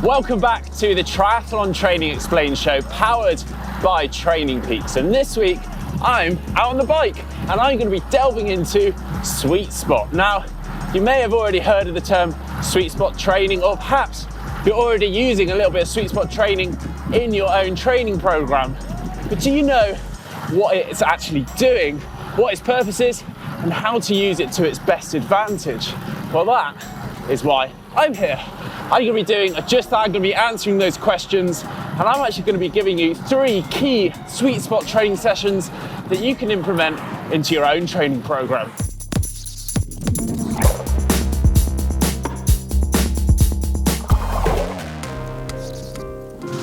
Welcome back to the Triathlon Training Explained show, powered by Training Peaks. And this week, I'm out on the bike and I'm going to be delving into sweet spot. Now, you may have already heard of the term sweet spot training, or perhaps you're already using a little bit of sweet spot training in your own training program. But do you know what it's actually doing, what its purpose is, and how to use it to its best advantage? Well, that is why I'm here. I'm going to be doing just that. I'm going to be answering those questions, and I'm actually going to be giving you 3 key sweet spot training sessions that you can implement into your own training program.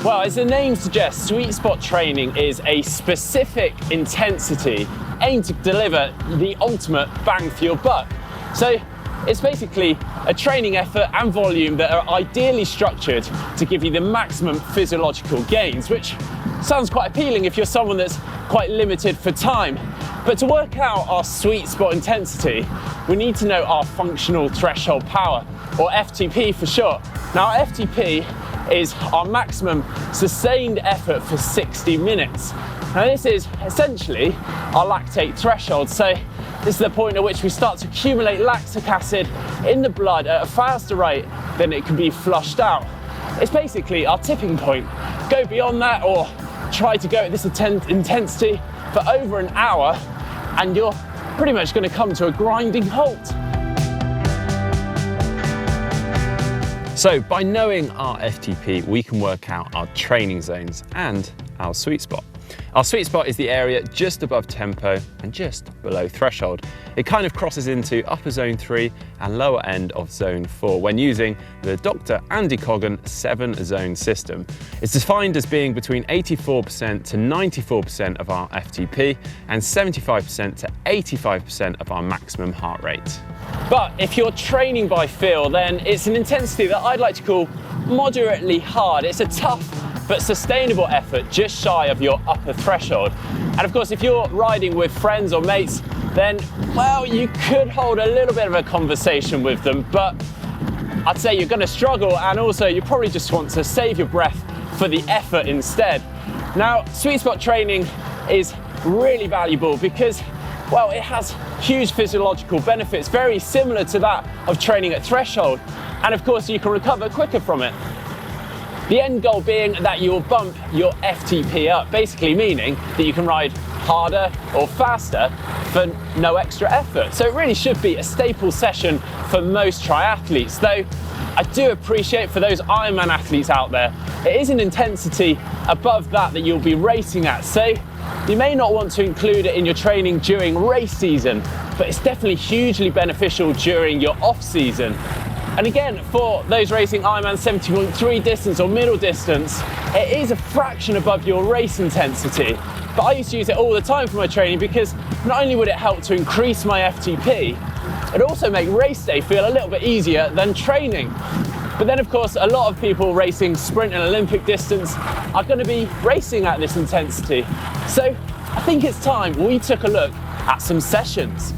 Well, as the name suggests, sweet spot training is a specific intensity aimed to deliver the ultimate bang for your buck. So it's basically a training effort and volume that are ideally structured to give you the maximum physiological gains, which sounds quite appealing if you're someone that's quite limited for time. But to work out our sweet spot intensity, we need to know our functional threshold power, or FTP for short. Now, FTP is our maximum sustained effort for 60 minutes. Now, this is essentially our lactate threshold. So this is the point at which we start to accumulate lactic acid in the blood at a faster rate than it can be flushed out. It's basically our tipping point. Go beyond that, or try to go at this intensity for over an hour, and you're pretty much going to come to a grinding halt. So by knowing our FTP, we can work out our training zones and our sweet spot. Our sweet spot is the area just above tempo and just below threshold. It kind of crosses into upper zone 3 and lower end of zone 4 when using the Dr. Andy Coggan 7-zone system. It's defined as being between 84% to 94% of our FTP and 75% to 85% of our maximum heart rate. But if you're training by feel, then it's an intensity that I'd like to call moderately hard. It's a tough but sustainable effort just shy of your upper threshold. And of course, if you're riding with friends or mates, then, well, you could hold a little bit of a conversation with them, but I'd say you're gonna struggle, and also you probably just want to save your breath for the effort instead. Now, sweet spot training is really valuable because, well, it has huge physiological benefits, very similar to that of training at threshold. And of course, you can recover quicker from it. The end goal being that you'll bump your FTP up, basically meaning that you can ride harder or faster for no extra effort. So it really should be a staple session for most triathletes, though I do appreciate for those Ironman athletes out there, it is an intensity above that you'll be racing at. So you may not want to include it in your training during race season, but it's definitely hugely beneficial during your off season. And again, for those racing Ironman 70.3 distance or middle distance, it is a fraction above your race intensity. But I used to use it all the time for my training because not only would it help to increase my FTP, it also make race day feel a little bit easier than training. But then of course, a lot of people racing sprint and Olympic distance are going to be racing at this intensity. So I think it's time we took a look at some sessions.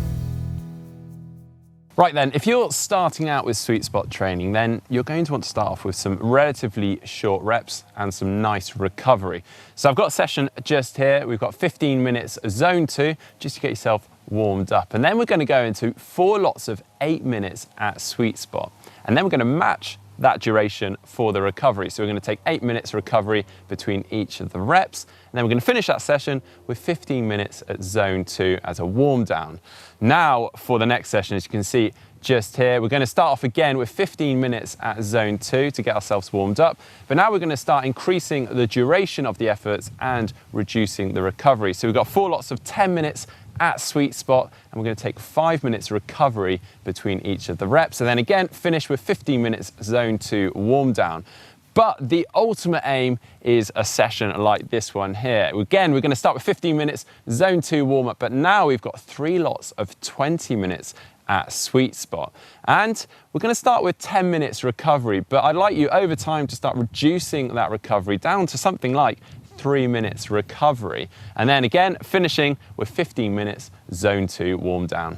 Right then, if you're starting out with sweet spot training, then you're going to want to start off with some relatively short reps and some nice recovery. So I've got a session just here. We've got 15 minutes of zone 2, just to get yourself warmed up. And then we're going to go into 4 lots of 8 minutes at sweet spot. And then we're going to match that duration for the recovery. So we're going to take 8 minutes recovery between each of the reps. And then we're going to finish that session with 15 minutes at zone 2 as a warm down. Now for the next session, as you can see just here, we're going to start off again with 15 minutes at zone 2 to get ourselves warmed up. But now we're going to start increasing the duration of the efforts and reducing the recovery. So we've got 4 lots of 10 minutes at sweet spot, and we're going to take 5 minutes recovery between each of the reps, and then again finish with 15 minutes zone 2 warm down. But the ultimate aim is a session like this one here. Again, we're going to start with 15 minutes zone 2 warm up, but now we've got 3 lots of 20 minutes at sweet spot. And we're going to start with 10 minutes recovery, but I'd like you over time to start reducing that recovery down to something like 3 minutes recovery. And then again, finishing with 15 minutes zone 2 warm down.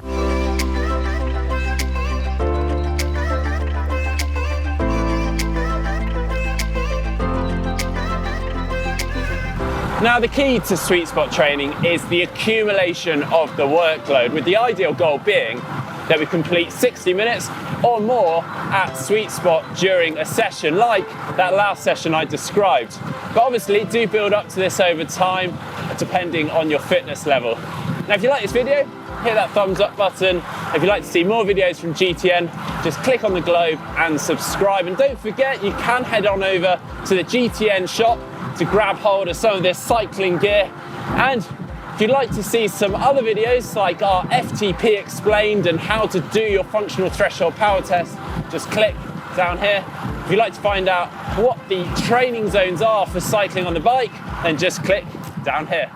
Now, the key to sweet spot training is the accumulation of the workload, with the ideal goal being that we complete 60 minutes or more at sweet spot during a session like that last session I described. But obviously do build up to this over time depending on your fitness level. Now, if you like this video, hit that thumbs up button. If you'd like to see more videos from GTN, just click on the globe and subscribe. And don't forget, you can head on over to the GTN shop to grab hold of some of this cycling gear. And if you'd like to see some other videos like our FTP explained and how to do your functional threshold power test, just click down here. If you'd like to find out what the training zones are for cycling on the bike, then just click down here.